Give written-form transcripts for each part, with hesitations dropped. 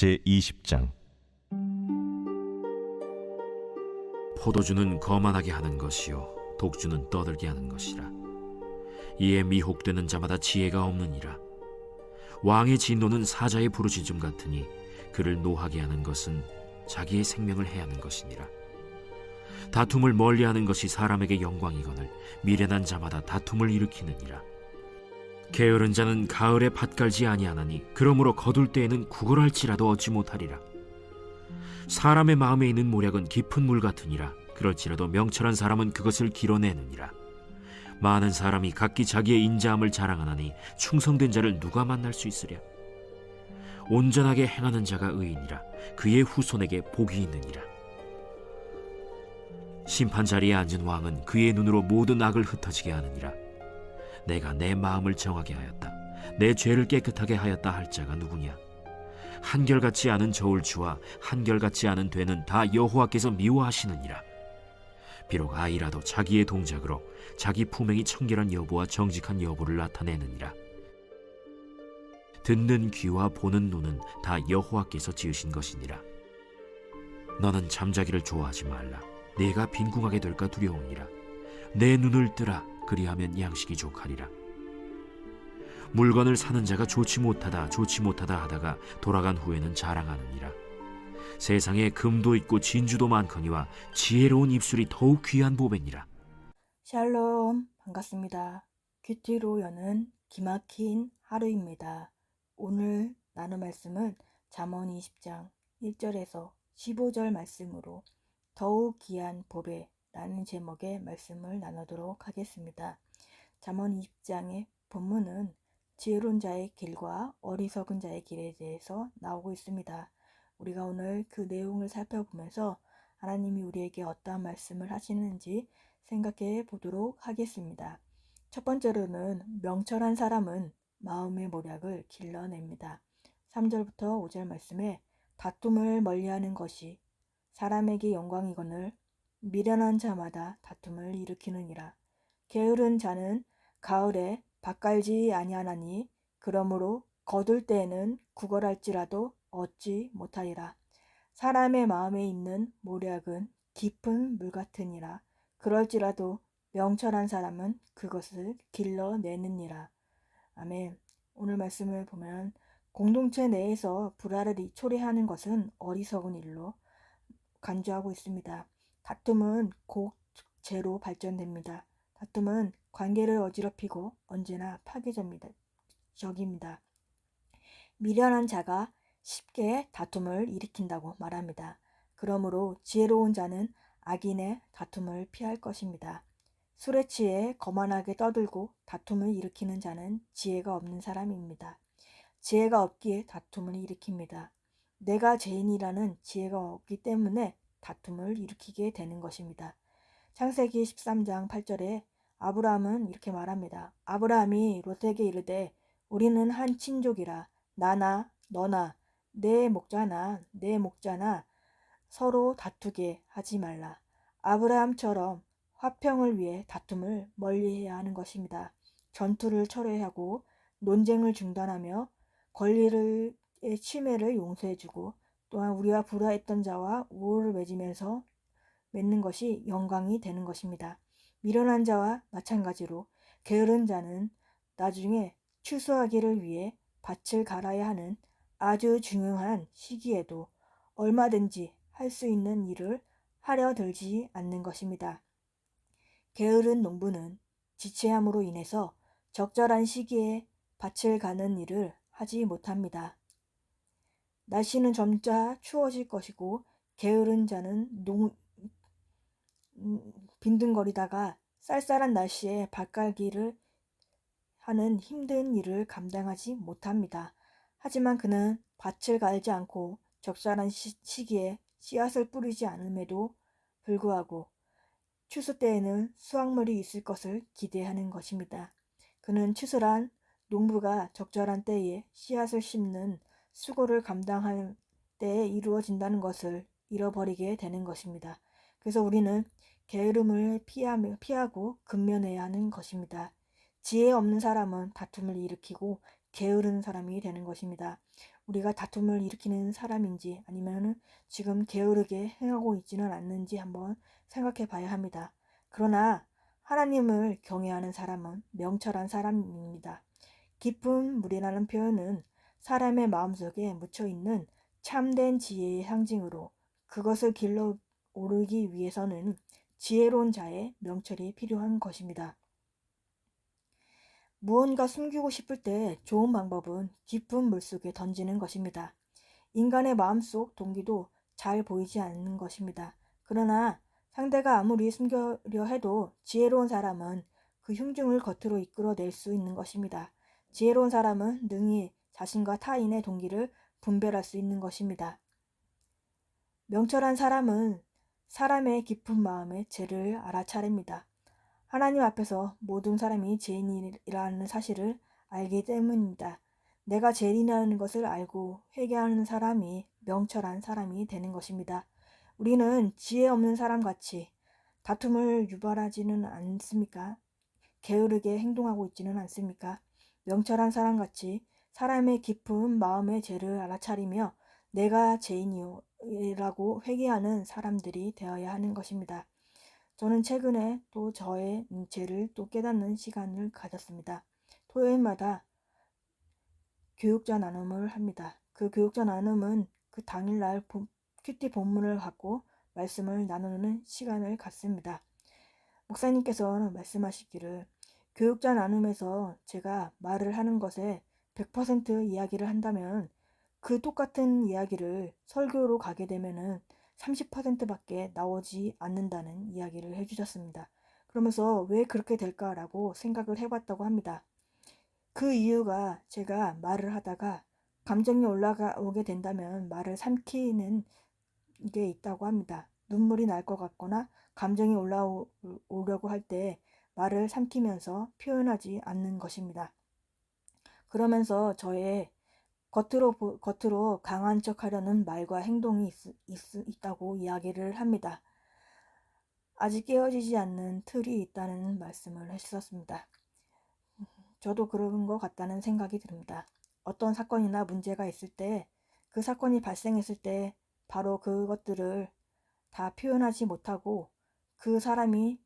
제20장. 포도주는 거만하게 하는 것이요 독주는 떠들게 하는 것이라. 이에 미혹되는 자마다 지혜가 없느니라. 왕의 진노는 사자의 부르짖음 같으니 그를 노하게 하는 것은 자기의 생명을 해하는 것이니라. 다툼을 멀리하는 것이 사람에게 영광이거늘 미련한 자마다 다툼을 일으키느니라. 게으른 자는 가을에 밭 갈지 아니하나니 그러므로 거둘 때에는 구걸할지라도 얻지 못하리라. 사람의 마음에 있는 모략은 깊은 물 같으니라. 그럴지라도 명철한 사람은 그것을 길어내느니라. 많은 사람이 각기 자기의 인자함을 자랑하나니 충성된 자를 누가 만날 수 있으랴. 온전하게 행하는 자가 의인이라. 그의 후손에게 복이 있느니라. 심판 자리에 앉은 왕은 그의 눈으로 모든 악을 흩어지게 하느니라. 내가 내 마음을 정하게 하였다. 내 죄를 깨끗하게 하였다 할 자가 누구냐. 한결같지 않은 저울추와 한결같지 않은 되는 다 여호와께서 미워하시느니라. 비록 아이라도 자기의 동작으로 자기 품행이 청결한 여부와 정직한 여부를 나타내느니라. 듣는 귀와 보는 눈은 다 여호와께서 지으신 것이니라. 너는 잠자기를 좋아하지 말라. 네가 빈궁하게 될까 두려우니라. 내 눈을 뜨라. 그리하면 양식이 족하리라. 물건을 사는 자가 좋지 못하다 하다가 돌아간 후에는 자랑하느니라. 세상에 금도 있고 진주도 많거니와 지혜로운 입술이 더욱 귀한 보배니라. 샬롬, 반갑습니다. 큐티로 여는 기막힌 하루입니다. 오늘 나눌 말씀은 잠언 20장 1절에서 15절 말씀으로 더욱 귀한 보배라는 제목의 말씀을 나누도록 하겠습니다. 잠언 20장의 본문은 지혜로운 자의 길과 어리석은 자의 길에 대해서 나오고 있습니다. 우리가 오늘 그 내용을 살펴보면서 하나님이 우리에게 어떠한 말씀을 하시는지 생각해 보도록 하겠습니다. 첫 번째로는 명철한 사람은 마음의 모략을 길러냅니다. 3절부터 5절 말씀에 다툼을 멀리하는 것이 사람에게 영광이거늘 미련한 자마다 다툼을 일으키느니라. 게으른 자는 가을에 밭 갈지 아니하나니 그러므로 거둘 때에는 구걸할지라도 얻지 못하리라. 사람의 마음에 있는 모략은 깊은 물 같으니라. 그럴지라도 명철한 사람은 그것을 길러내느니라. 아멘. 오늘 말씀을 보면 공동체 내에서 불화를 초래하는 것은 어리석은 일로 간주하고 있습니다. 다툼은 곧 죄로 발전됩니다. 다툼은 관계를 어지럽히고 언제나 파괴적입니다. 미련한 자가 쉽게 다툼을 일으킨다고 말합니다. 그러므로 지혜로운 자는 악인의 다툼을 피할 것입니다. 술에 취해 거만하게 떠들고 다툼을 일으키는 자는 지혜가 없는 사람입니다. 지혜가 없기에 다툼을 일으킵니다. 내가 죄인이라는 지혜가 없기 때문에 다툼을 일으키게 되는 것입니다. 창세기 13장 8절에 아브라함은 이렇게 말합니다. 아브라함이 롯에게 이르되 우리는 한 친족이라 나나 너나 내 목자나 서로 다투게 하지 말라. 아브라함처럼 화평을 위해 다툼을 멀리해야 하는 것입니다. 전투를 철회하고 논쟁을 중단하며 권리의 침해를 용서해주고 또한 우리와 불화했던 자와 우호를 맺는 것이 영광이 되는 것입니다. 미련한 자와 마찬가지로 게으른 자는 나중에 추수하기를 위해 밭을 갈아야 하는 아주 중요한 시기에도 얼마든지 할 수 있는 일을 하려 들지 않는 것입니다. 게으른 농부는 지체함으로 인해서 적절한 시기에 밭을 가는 일을 하지 못합니다. 날씨는 점차 추워질 것이고 게으른 자는 빈둥거리다가 쌀쌀한 날씨에 밭갈기를 하는 힘든 일을 감당하지 못합니다. 하지만 그는 밭을 갈지 않고 적절한 시기에 씨앗을 뿌리지 않음에도 불구하고 추수 때에는 수확물이 있을 것을 기대하는 것입니다. 그는 추수란 농부가 적절한 때에 씨앗을 심는 수고를 감당할 때에 이루어진다는 것을 잃어버리게 되는 것입니다. 그래서 우리는 게으름을 피하고 근면해야 하는 것입니다. 지혜 없는 사람은 다툼을 일으키고 게으른 사람이 되는 것입니다. 우리가 다툼을 일으키는 사람인지 아니면 지금 게으르게 행하고 있지는 않는지 한번 생각해 봐야 합니다. 그러나 하나님을 경외하는 사람은 명철한 사람입니다. 깊은 물이라는 표현은 사람의 마음속에 묻혀 있는 참된 지혜의 상징으로 그것을 길러 오르기 위해서는 지혜로운 자의 명철이 필요한 것입니다. 무언가 숨기고 싶을 때 좋은 방법은 깊은 물속에 던지는 것입니다. 인간의 마음속 동기도 잘 보이지 않는 것입니다. 그러나 상대가 아무리 숨기려 해도 지혜로운 사람은 그 흉중을 겉으로 이끌어낼 수 있는 것입니다. 지혜로운 사람은 능히 자신과 타인의 동기를 분별할 수 있는 것입니다. 명철한 사람은 사람의 깊은 마음의 죄를 알아차립니다. 하나님 앞에서 모든 사람이 죄인이라는 사실을 알기 때문입니다. 내가 죄인이라는 것을 알고 회개하는 사람이 명철한 사람이 되는 것입니다. 우리는 지혜 없는 사람같이 다툼을 유발하지는 않습니까? 게으르게 행동하고 있지는 않습니까? 명철한 사람같이 사람의 깊은 마음의 죄를 알아차리며 내가 죄인이라고 회개하는 사람들이 되어야 하는 것입니다. 저는 최근에 또 저의 죄를 또 깨닫는 시간을 가졌습니다. 토요일마다 교육자 나눔을 합니다. 그 교육자 나눔은 그 당일날 큐티 본문을 갖고 말씀을 나누는 시간을 갖습니다. 목사님께서는 말씀하시기를 교육자 나눔에서 제가 말을 하는 것에 100% 이야기를 한다면 그 똑같은 이야기를 설교로 가게 되면은 30%밖에 나오지 않는다는 이야기를 해주셨습니다. 그러면서 왜 그렇게 될까라고 생각을 해봤다고 합니다. 그 이유가 제가 말을 하다가 감정이 올라오게 된다면 말을 삼키는 게 있다고 합니다. 눈물이 날 것 같거나 감정이 올라오려고 할 때 말을 삼키면서 표현하지 않는 것입니다. 그러면서 저의 겉으로 강한 척 하려는 말과 행동이 있다고 이야기를 합니다. 아직 깨어지지 않는 틀이 있다는 말씀을 해주셨습니다. 저도 그런 것 같다는 생각이 듭니다. 어떤 사건이나 문제가 있을 때 그 사건이 발생했을 때 바로 그것들을 다 표현하지 못하고 그 사람이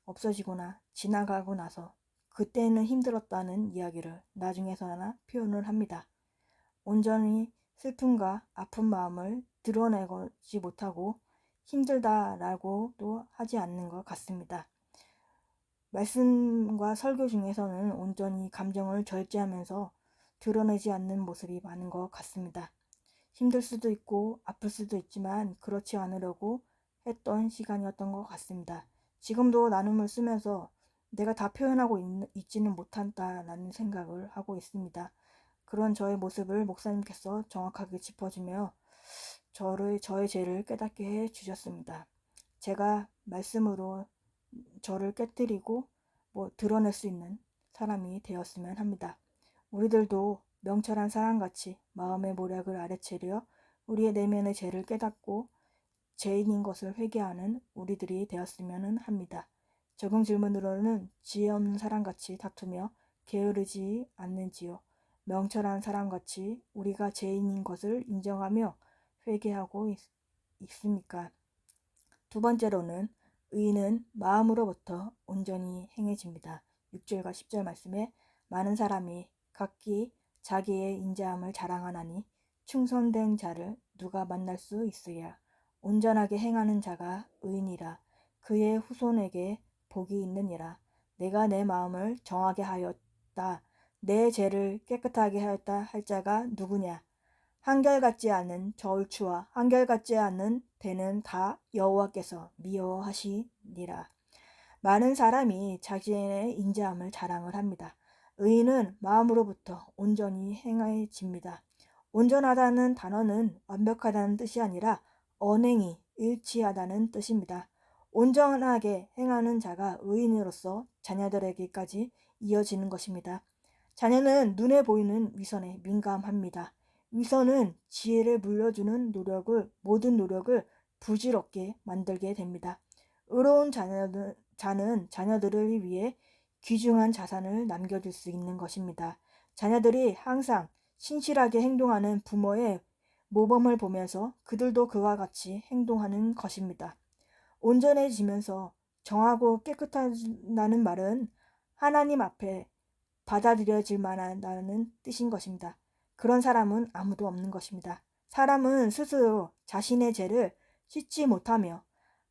없어지거나 지나가고 나서 그때는 힘들었다는 이야기를 나중에서나 표현을 합니다. 온전히 슬픔과 아픈 마음을 드러내지 못하고 힘들다라고도 하지 않는 것 같습니다. 말씀과 설교 중에서는 온전히 감정을 절제하면서 드러내지 않는 모습이 많은 것 같습니다. 힘들 수도 있고 아플 수도 있지만 그렇지 않으려고 했던 시간이었던 것 같습니다. 지금도 나눔을 쓰면서 내가 다 표현하고 있지는 못한다라는 생각을 하고 있습니다. 그런 저의 모습을 목사님께서 정확하게 짚어주며 저의 죄를 깨닫게 해 주셨습니다. 제가 말씀으로 저를 깨뜨리고 드러낼 수 있는 사람이 되었으면 합니다. 우리들도 명철한 사람같이 마음의 모략을 아래채려 우리의 내면의 죄를 깨닫고 죄인인 것을 회개하는 우리들이 되었으면 합니다. 적용 질문으로는 지혜 없는 사람같이 다투며 게으르지 않는지요. 명철한 사람같이 우리가 죄인인 것을 인정하며 회개하고 있습니까? 두 번째로는 의인은 마음으로부터 온전히 행해집니다. 6절과 10절 말씀에 많은 사람이 각기 자기의 인자함을 자랑하나니 충성된 자를 누가 만날 수 있으랴. 온전하게 행하는 자가 의인이라. 그의 후손에게 복이 있느니라. 내가 내 마음을 정하게 하였다. 내 죄를 깨끗하게 하였다 할 자가 누구냐. 한결같지 않은 저울추와 한결같지 않은 배는 다 여호와께서 미워하시니라. 많은 사람이 자신의 인자함을 자랑을 합니다. 의인은 마음으로부터 온전히 행해집니다. 온전하다는 단어는 완벽하다는 뜻이 아니라 언행이 일치하다는 뜻입니다. 온전하게 행하는 자가 의인으로서 자녀들에게까지 이어지는 것입니다. 자녀는 눈에 보이는 위선에 민감합니다. 위선은 지혜를 물려주는 모든 노력을 부질없게 만들게 됩니다. 의로운 자는 자녀들을 위해 귀중한 자산을 남겨줄 수 있는 것입니다. 자녀들이 항상 신실하게 행동하는 부모의 모범을 보면서 그들도 그와 같이 행동하는 것입니다. 온전해지면서 정하고 깨끗하다는 말은 하나님 앞에 받아들여질 만하다는 뜻인 것입니다. 그런 사람은 아무도 없는 것입니다. 사람은 스스로 자신의 죄를 씻지 못하며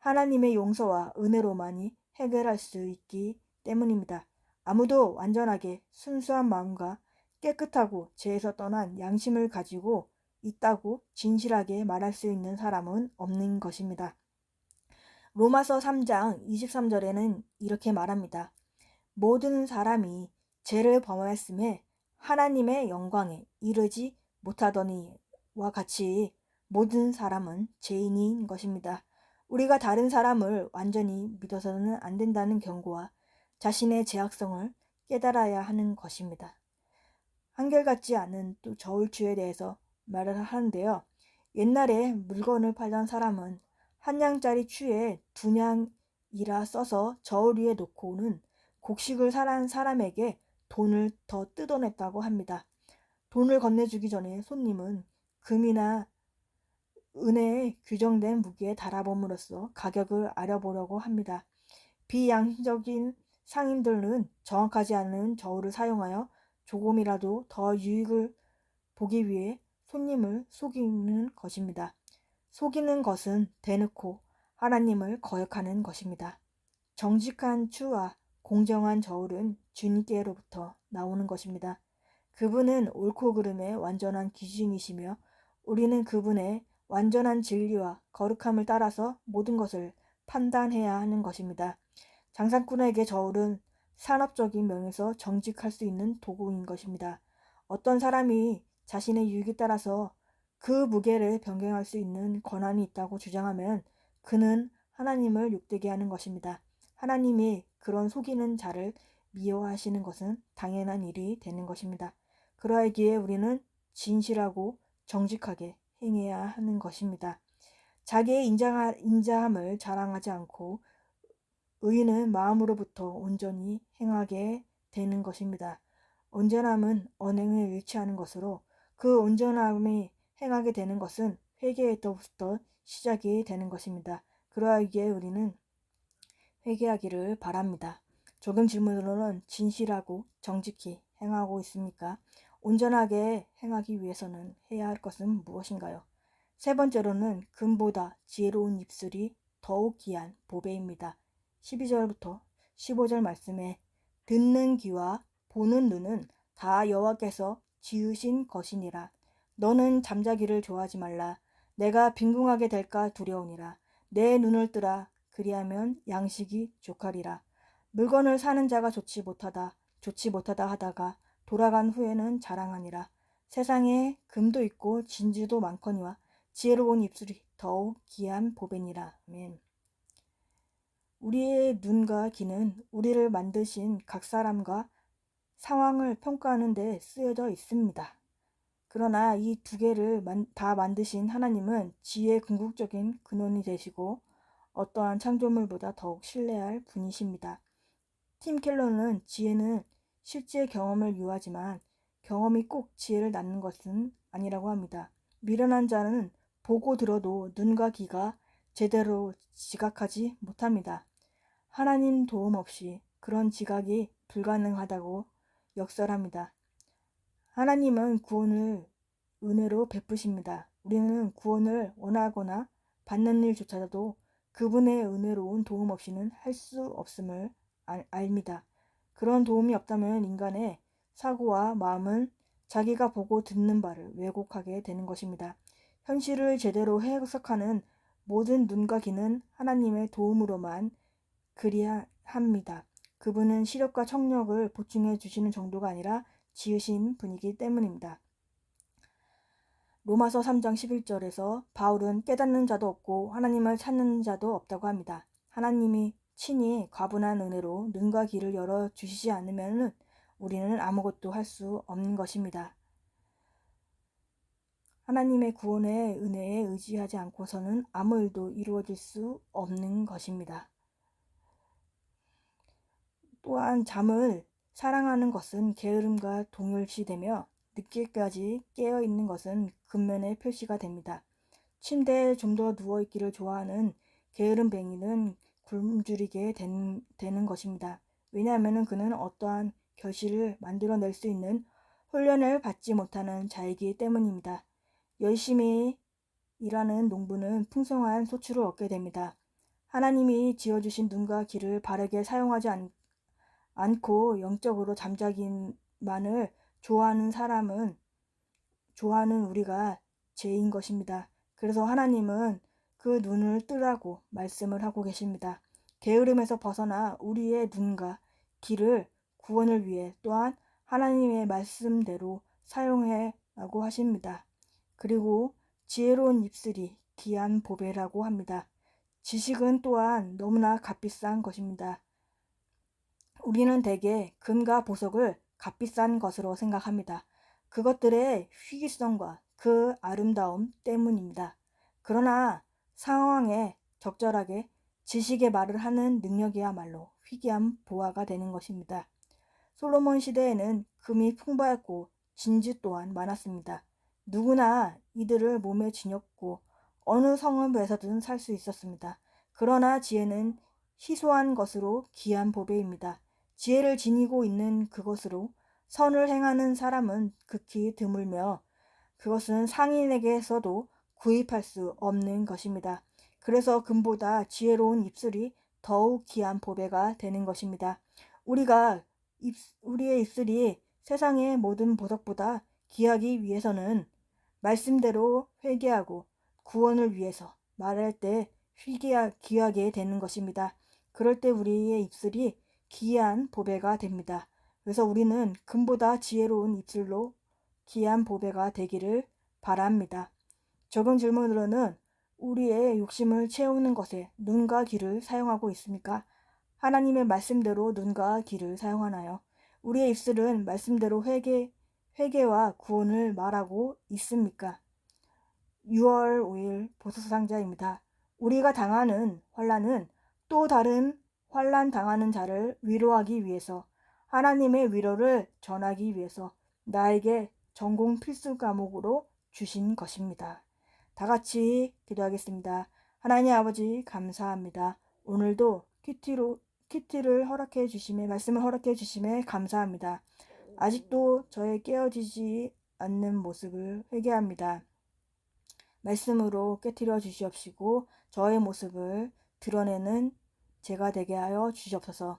하나님의 용서와 은혜로만이 해결할 수 있기 때문입니다. 아무도 완전하게 순수한 마음과 깨끗하고 죄에서 떠난 양심을 가지고 있다고 진실하게 말할 수 있는 사람은 없는 것입니다. 로마서 3장 23절에는 이렇게 말합니다. 모든 사람이 죄를 범하였음에 하나님의 영광에 이르지 못하더니와 같이 모든 사람은 죄인인 것입니다. 우리가 다른 사람을 완전히 믿어서는 안 된다는 경고와 자신의 죄악성을 깨달아야 하는 것입니다. 한결같지 않은 또 저울추에 대해서 말을 하는데요. 옛날에 물건을 팔던 사람은 한 냥짜리 추에 두 냥이라 써서 저울 위에 놓고는 곡식을 사란 사람에게 돈을 더 뜯어냈다고 합니다. 돈을 건네주기 전에 손님은 금이나 은혜에 규정된 무게에 달아봄으로써 가격을 알아보려고 합니다. 비양심적인 상인들은 정확하지 않은 저울을 사용하여 조금이라도 더 유익을 보기 위해 손님을 속이는 것입니다. 속이는 것은 대놓고 하나님을 거역하는 것입니다. 정직한 추와 공정한 저울은 주님께로부터 나오는 것입니다. 그분은 옳고 그름의 완전한 기준이시며 우리는 그분의 완전한 진리와 거룩함을 따라서 모든 것을 판단해야 하는 것입니다. 장사꾼에게 저울은 산업적인 면에서 정직할 수 있는 도구인 것입니다. 어떤 사람이 자신의 유익에 따라서 그 무게를 변경할 수 있는 권한이 있다고 주장하면 그는 하나님을 욕되게 하는 것입니다. 하나님이 그런 속이는 자를 미워하시는 것은 당연한 일이 되는 것입니다. 그러하기에 우리는 진실하고 정직하게 행해야 하는 것입니다. 자기의 인자함을 자랑하지 않고 의인은 마음으로부터 온전히 행하게 되는 것입니다. 온전함은 언행을 일치하는 것으로 그 온전함이 행하게 되는 것은 회개에서부터 시작이 되는 것입니다. 그러하기에 우리는 회개하기를 바랍니다. 조금 질문으로는 진실하고 정직히 행하고 있습니까? 온전하게 행하기 위해서는 해야 할 것은 무엇인가요? 세 번째로는 금보다 지혜로운 입술이 더욱 귀한 보배입니다. 12절부터 15절 말씀에 듣는 귀와 보는 눈은 다 여호와께서 지으신 것이니라. 너는 잠자기를 좋아하지 말라. 내가 빈궁하게 될까 두려우니라. 내 눈을 뜨라. 그리하면 양식이 족하리라. 물건을 사는 자가 좋지 못하다 하다가 돌아간 후에는 자랑하니라. 세상에 금도 있고 진주도 많거니와 지혜로운 입술이 더욱 귀한 보배니라. 아멘. 우리의 눈과 귀는 우리를 만드신 각 사람과 상황을 평가하는 데 쓰여져 있습니다. 그러나 이 두 개를 다 만드신 하나님은 지혜의 궁극적인 근원이 되시고 어떠한 창조물보다 더욱 신뢰할 분이십니다. 팀 켈러는 지혜는 실제 경험을 유하지만 경험이 꼭 지혜를 낳는 것은 아니라고 합니다. 미련한 자는 보고 들어도 눈과 귀가 제대로 지각하지 못합니다. 하나님 도움 없이 그런 지각이 불가능하다고 역설합니다. 하나님은 구원을 은혜로 베푸십니다. 우리는 구원을 원하거나 받는 일조차도 그분의 은혜로운 도움 없이는 할 수 없음을 압니다. 그런 도움이 없다면 인간의 사고와 마음은 자기가 보고 듣는 바를 왜곡하게 되는 것입니다. 현실을 제대로 해석하는 모든 눈과 귀는 하나님의 도움으로만 그리합니다. 그분은 시력과 청력을 보충해 주시는 정도가 아니라 지으신 분이기 때문입니다. 로마서 3장 11절에서 바울은 깨닫는 자도 없고 하나님을 찾는 자도 없다고 합니다. 하나님이 친히 과분한 은혜로 눈과 귀를 열어주시지 않으면 우리는 아무것도 할 수 없는 것입니다. 하나님의 구원의 은혜에 의지하지 않고서는 아무 일도 이루어질 수 없는 것입니다. 또한 잠을 사랑하는 것은 게으름과 동일시되며 늦게까지 깨어 있는 것은 근면의 표시가 됩니다. 침대에 좀 더 누워있기를 좋아하는 게으름뱅이는 굶주리게 되는 것입니다. 왜냐하면 그는 어떠한 결실을 만들어낼 수 있는 훈련을 받지 못하는 자이기 때문입니다. 열심히 일하는 농부는 풍성한 소출을 얻게 됩니다. 하나님이 지어주신 눈과 귀를 바르게 사용하지 않고 영적으로 잠자기만을 좋아하는 우리가 죄인 것입니다. 그래서 하나님은 그 눈을 뜨라고 말씀을 하고 계십니다. 게으름에서 벗어나 우리의 눈과 귀를 구원을 위해 또한 하나님의 말씀대로 사용해라고 하십니다. 그리고 지혜로운 입술이 귀한 보배라고 합니다. 지식은 또한 너무나 값비싼 것입니다. 우리는 대개 금과 보석을 값비싼 것으로 생각합니다. 그것들의 희귀성과 그 아름다움 때문입니다. 그러나 상황에 적절하게 지식의 말을 하는 능력이야말로 희귀한 보화가 되는 것입니다. 솔로몬 시대에는 금이 풍부했고 진주 또한 많았습니다. 누구나 이들을 몸에 지녔고 어느 성읍에서든 살 수 있었습니다. 그러나 지혜는 희소한 것으로 귀한 보배입니다. 지혜를 지니고 있는 그것으로 선을 행하는 사람은 극히 드물며 그것은 상인에게서도 구입할 수 없는 것입니다. 그래서 금보다 지혜로운 입술이 더욱 귀한 보배가 되는 것입니다. 우리의 입술이 세상의 모든 보석보다 귀하기 위해서는 말씀대로 회개하고 구원을 위해서 말할 때 귀하게 되는 것입니다. 그럴 때 우리의 입술이 귀한 보배가 됩니다. 그래서 우리는 금보다 지혜로운 입술로 귀한 보배가 되기를 바랍니다. 적용 질문으로는 우리의 욕심을 채우는 것에 눈과 귀를 사용하고 있습니까? 하나님의 말씀대로 눈과 귀를 사용하나요? 우리의 입술은 말씀대로 회개와 구원을 말하고 있습니까? 6월 5일 보석상자입니다. 우리가 당하는 환난은 또 다른 환난 당하는 자를 위로하기 위해서 하나님의 위로를 전하기 위해서 나에게 전공 필수 과목으로 주신 것입니다. 다 같이 기도하겠습니다. 하나님 아버지 감사합니다. 오늘도 큐티를 허락해 주심에 말씀을 허락해 주심에 감사합니다. 아직도 저의 깨어지지 않는 모습을 회개합니다. 말씀으로 깨뜨려 주시옵시고 저의 모습을 드러내는 제가 되게 하여 주시옵소서.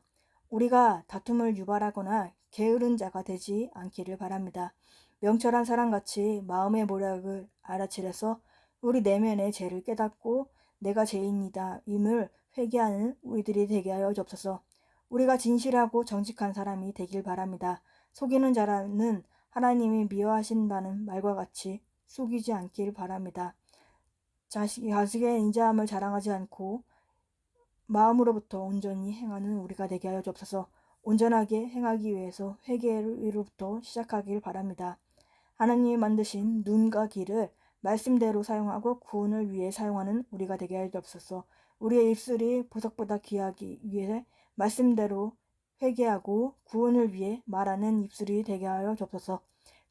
우리가 다툼을 유발하거나 게으른 자가 되지 않기를 바랍니다. 명철한 사람같이 마음의 모략을 알아채려서 우리 내면의 죄를 깨닫고 내가 죄인이다 임을 회개하는 우리들이 되게 하여 주옵소서. 우리가 진실하고 정직한 사람이 되길 바랍니다. 속이는 자라는 하나님이 미워하신다는 말과 같이 속이지 않길 바랍니다. 자식의 인자함을 자랑하지 않고 마음으로부터 온전히 행하는 우리가 되게 하여 주옵소서. 온전하게 행하기 위해서 회개로부터 시작하길 바랍니다. 하나님이 만드신 눈과 귀를 말씀대로 사용하고 구원을 위해 사용하는 우리가 되게 하여 주옵소서. 우리의 입술이 보석보다 귀하기 위해 말씀대로 회개하고 구원을 위해 말하는 입술이 되게 하여 주옵소서.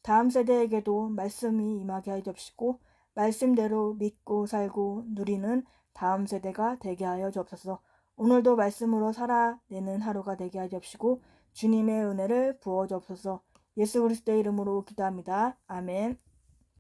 다음 세대에게도 말씀이 임하게 하여 주옵시고 말씀대로 믿고 살고 누리는 다음 세대가 되게 하여 주옵소서. 오늘도 말씀으로 살아내는 하루가 되게 하여 주옵시고 주님의 은혜를 부어 주옵소서. 예수 그리스도의 이름으로 기도합니다. 아멘.